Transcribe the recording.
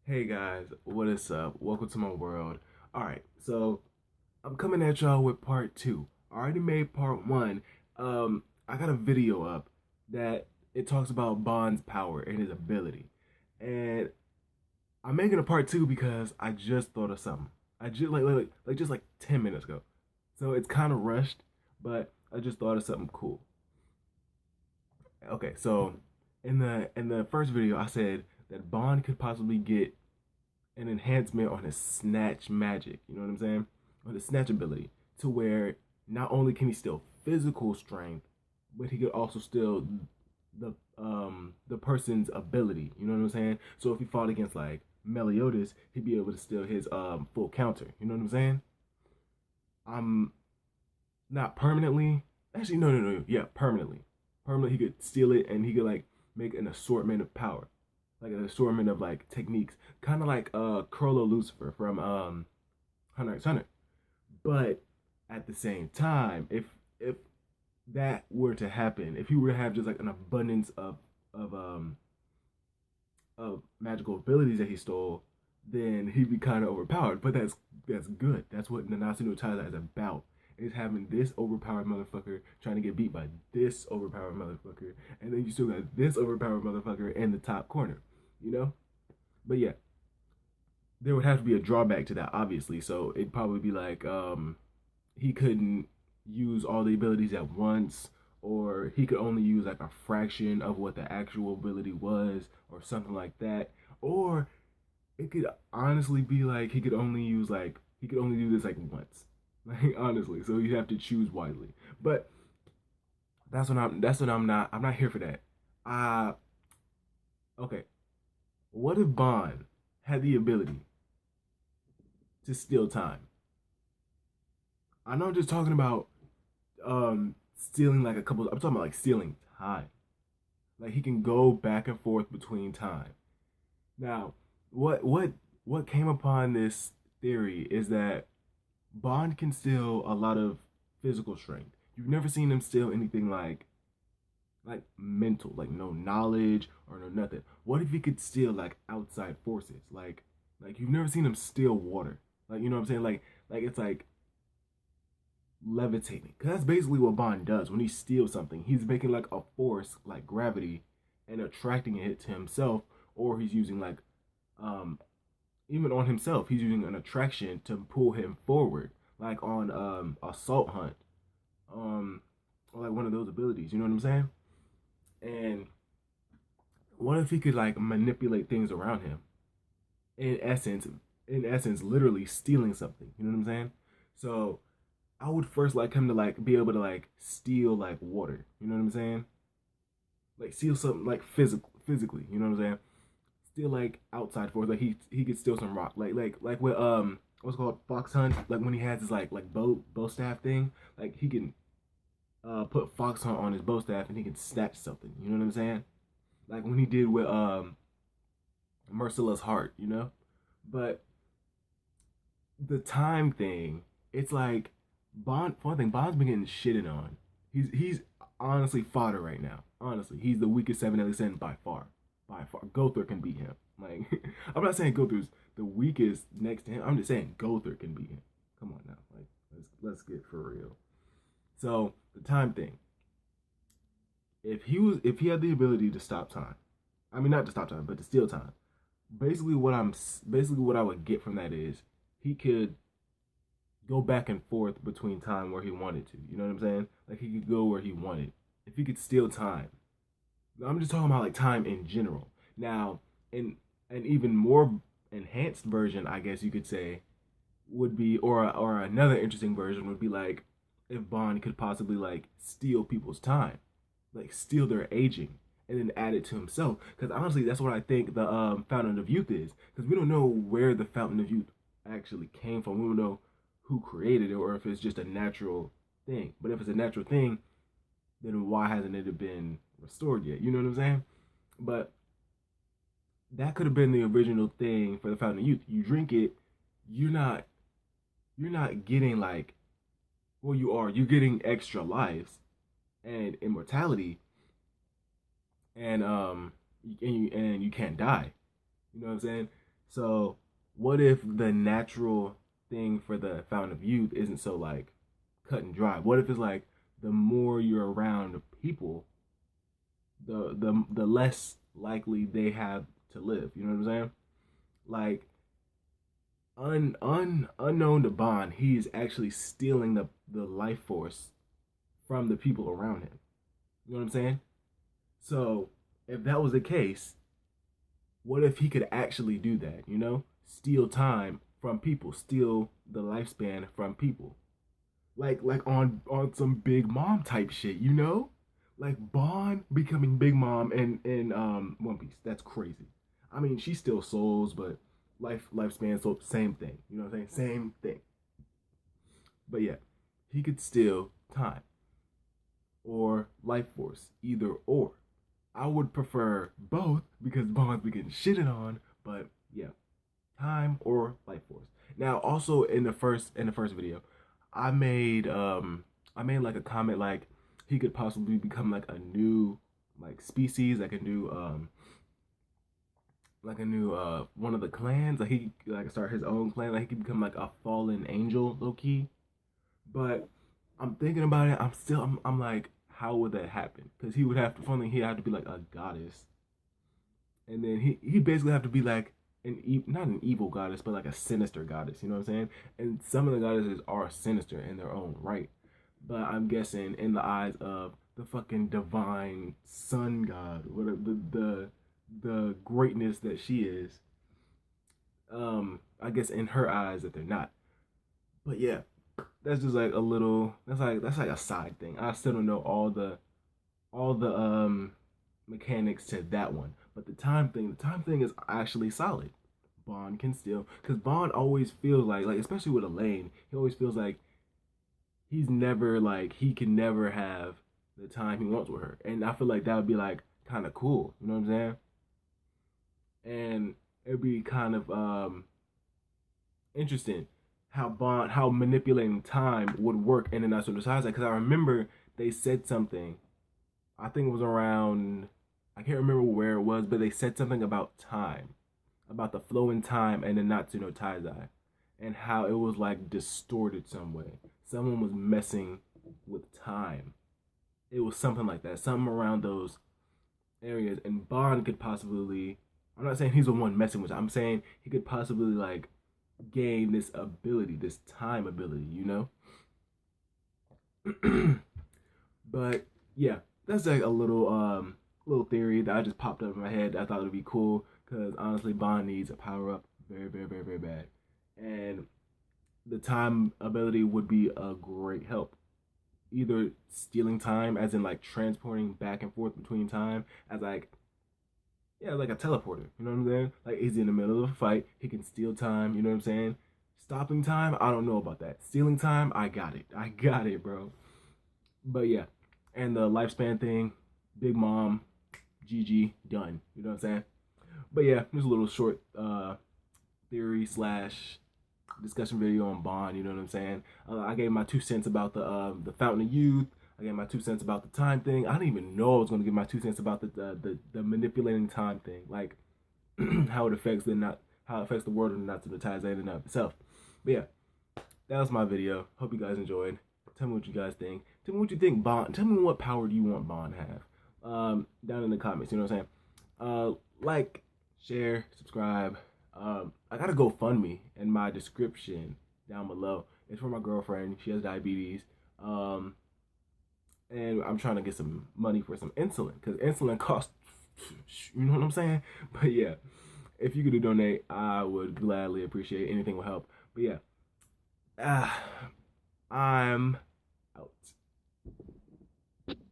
Hey guys, what is up? Welcome to my world. Alright, so I'm coming at y'all with part two. I already made part one. I got a video up that it talks about Bond's power and his ability. And I'm making a part two because I just thought of something. I just just like 10 minutes ago. So it's kind of rushed, but I just thought of something cool. Okay, so in the first video I said that Bond could possibly get an enhancement on his snatch magic. You know what I'm saying? On his snatch ability, to where not only can he steal physical strength, but he could also steal the person's ability. You know what I'm saying? So if he fought against like Meliodas, he'd be able to steal his full counter. You know what I'm saying? I'm not permanently. Actually, no. Yeah, permanently. Permanently, he could steal it, and he could like make an assortment of power, like an assortment of like techniques, kind of like Crollo Lucifer from Hunter x Hunter. But at the same time, if that were to happen, if he were to have just like an abundance of um of magical abilities that he stole, then he'd be kind of overpowered. But that's good. That's what Nanatsu no Taizai is about. Is having this overpowered motherfucker trying to get beat by this overpowered motherfucker, and then you still got this overpowered motherfucker in the top corner, you know. But yeah, there would have to be a drawback to that, obviously. So it'd probably be like he couldn't use all the abilities at once, or he could only use like a fraction of what the actual ability was, or something like that. Or it could honestly be like he could only do this like once. Like honestly, so you have to choose wisely. But I'm not here for that. Uh okay. What if Bond had the ability to steal time? I know I'm just talking about stealing like a couple. I'm talking about like stealing time. Like he can go back and forth between time. Now, what came upon this theory is that Bond can steal a lot of physical strength. You've never seen him steal anything like mental, like no knowledge or no nothing. What if he could steal like outside forces? Like you've never seen him steal water. Like you know what I'm saying? Like it's like levitating. Cause that's basically what Bond does when he steals something. He's making like a force like gravity and attracting it to himself, or he's using like um even on himself, he's using an attraction to pull him forward, like on assault hunt, um, or like one of those abilities. You know what I'm saying? And what if he could like manipulate things around him? In essence, literally stealing something. You know what I'm saying? So I would first like him to like be able to like steal like water. You know what I'm saying? Like steal something like physically. You know what I'm saying? Steal like outside force. Like he could steal some rock. Like with what's it called fox hunt. Like when he has his like bow staff thing. Like he can put fox hunt on his bow staff and he can snatch something. You know what I'm saying? Like when he did with Merciless Heart. You know, but the time thing, it's like Bond. For one thing, Bond's been getting shitted on. He's honestly fodder right now. Honestly, he's the weakest seven deadly sin by far. By far, Gothar can beat him. Like I'm not saying Gothar's the weakest next to him. I'm just saying Gothar can beat him. Come on now, like let's get for real. So the time thing. If he had the ability to stop time, I mean not to stop time, but to steal time. Basically what I would get from that is he could go back and forth between time where he wanted to. You know what I'm saying? Like he could go where he wanted. If he could steal time. I'm just talking about like time in general. Now, in an even more enhanced version, I guess you could say, would be or another interesting version would be like if Bond could possibly like steal people's time, like steal their aging, and then add it to himself. Because honestly, that's what I think the Fountain of Youth is. Because we don't know where the Fountain of Youth actually came from. We don't know who created it or if it's just a natural thing. But if it's a natural thing, then why hasn't it been restored yet? You know what I'm saying? But that could have been the original thing for the Fountain of Youth. You drink it, you're not you're not getting like well you are. You're getting extra lives and immortality and you can't die. You know what I'm saying? So what if the natural thing for the fountain of youth isn't so like cut and dry? What if it's like the more you're around people, the less likely they have to live. You know what I'm saying? Like unknown to Bond, he is actually stealing the life force from the people around him. You know what I'm saying? So if that was the case, what if he could actually do that? You know, steal time from people, steal the lifespan from people, like on some Big Mom type shit. You know, like Bond becoming Big Mom in One Piece. That's crazy. I mean, she still souls, but lifespan, so same thing. You know what I'm saying? Same thing. But yeah, he could steal time or life force, either or. I would prefer both because Bond's be getting shitted on, but yeah, time or life force. Now, also in the first video, I made I made like a comment like he could possibly become like a new like species, like a new one of the clans. Like he could, like start his own clan. Like he could become like a fallen angel, low key. But I'm thinking about it. I'm like, how would that happen? Because he would have to. Funny, he had to be like a goddess, and then he basically have to be like not an evil goddess, but like a sinister goddess. You know what I'm saying? And some of the goddesses are sinister in their own right. But I'm guessing in the eyes of the fucking divine sun god, whatever the greatness that she is, I guess in her eyes that they're not. But yeah, that's just like a little. That's like a side thing. I still don't know all the mechanics to that one. But the time thing is actually solid. Bond can still, because Bond always feels like especially with Elaine, he always feels like he's never like he can never have the time he wants with her, and I feel like that would be like kind of cool. You know what I'm saying? And it'd be kind of interesting how manipulating time would work in the Nanatsu no Taizai, because I remember they said something. I think it was around. I can't remember where it was, but they said something about time, about the flow in time and the Nanatsu no Taizai, and how it was like distorted some way. Someone was messing with time. It was something like that, something around those areas, and Bond could possibly. I'm not saying he's the one messing with it. I'm saying he could possibly like gain this ability, this time ability, you know? But yeah, that's like a little theory that I just popped up in my head. I thought it would be cool because honestly, Bond needs a power up very, very, very, very bad, and the time ability would be a great help. Either stealing time, as in like transporting back and forth between time, as like yeah, like a teleporter. You know what I'm saying? Like he's in the middle of a fight, he can steal time. You know what I'm saying? Stopping time, I don't know about that. Stealing time, I got it. I got it, bro. But yeah, and the lifespan thing, Big Mom, GG, done. You know what I'm saying? But yeah, there's a little short theory slash discussion video on Bond. You know what I'm saying? I gave my 2 cents about the Fountain of Youth. I gave my 2 cents about the time thing. I didn't even know I was gonna give my 2 cents about the manipulating time thing, like how it affects how it affects the world and not to the ties in and of itself. But yeah, that was my video. Hope you guys enjoyed. Tell me what you guys think. Tell me what you think Bond. Tell me what power do you want Bond to have? Down in the comments. You know what I'm saying? Like, share, subscribe. I got a GoFundMe in my description down below. It's for my girlfriend. She has diabetes. And I'm trying to get some money for some insulin because insulin costs. You know what I'm saying? But yeah, if you could donate, I would gladly appreciate it. Anything will help. But yeah, I'm